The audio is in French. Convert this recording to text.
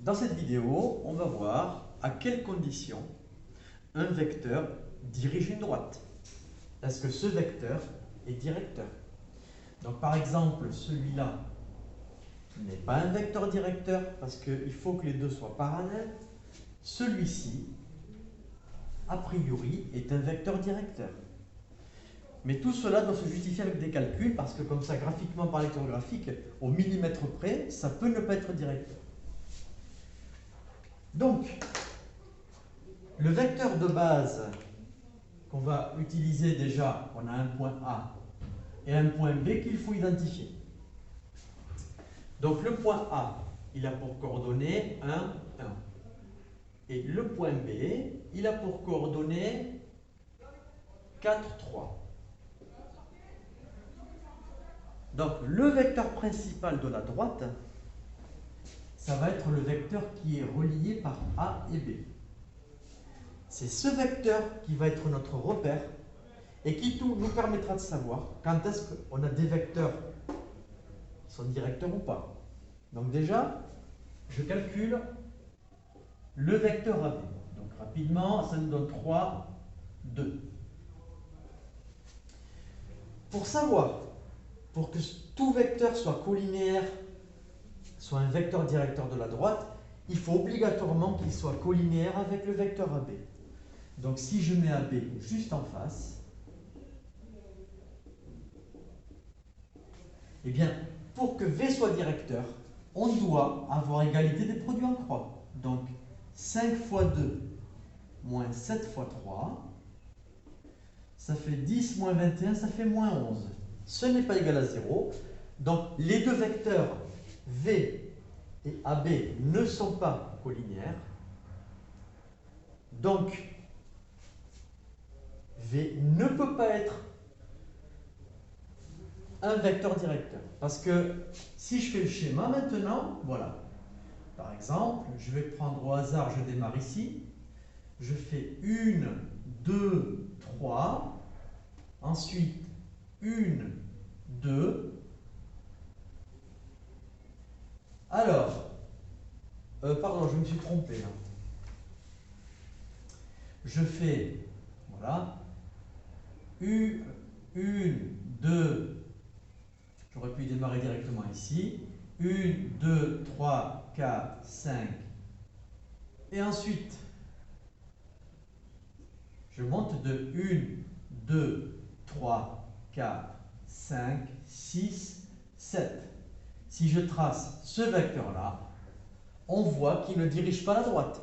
Dans cette vidéo, on va voir à quelles conditions un vecteur dirige une droite. Est-ce que ce vecteur est directeur? Donc par exemple, celui-là n'est pas un vecteur directeur parce qu'il faut que les deux soient parallèles. Celui-ci, a priori, est un vecteur directeur. Mais tout cela doit se justifier avec des calculs parce que comme ça, graphiquement par lecture graphique, au millimètre près, ça peut ne pas être directeur. Donc, le vecteur de base qu'on va utiliser déjà, on a un point A et un point B qu'il faut identifier. Donc le point A, il a pour coordonnées 1, 1. Et le point B, il a pour coordonnées 4, 3. Donc le vecteur principal de la droite, ça va être le vecteur qui est relié par A et B. C'est ce vecteur qui va être notre repère et qui nous permettra de savoir quand est-ce qu'on a des vecteurs qui sont directeurs ou pas. Donc déjà, je calcule le vecteur AB. Donc rapidement, ça nous donne 3, 2. Pour savoir, pour que tout vecteur soit collinéaire, soit un vecteur directeur de la droite, il faut obligatoirement qu'il soit collinéaire avec le vecteur AB. Donc si je mets AB juste en face, eh bien, pour que V soit directeur, on doit avoir égalité des produits en croix. Donc 5 fois 2 moins 7 fois 3, ça fait 10 moins 21, ça fait moins 11. Ce n'est pas égal à 0. Donc les deux vecteurs V et AB ne sont pas collinéaires. Donc V ne peut pas être un vecteur directeur. Parce que si je fais le schéma maintenant, voilà. Par exemple, je vais prendre au hasard, je démarre ici. Je fais 1, 2, 3. Ensuite, 1, 2. Alors, pardon, je me suis trompé là. Je fais, voilà, 1, 2, j'aurais pu démarrer directement ici. 1, 2, 3, 4, 5. Et ensuite, je monte de 1, 2, 3, 4, 5, 6, 7. Si je trace ce vecteur-là, on voit qu'il ne dirige pas à la droite.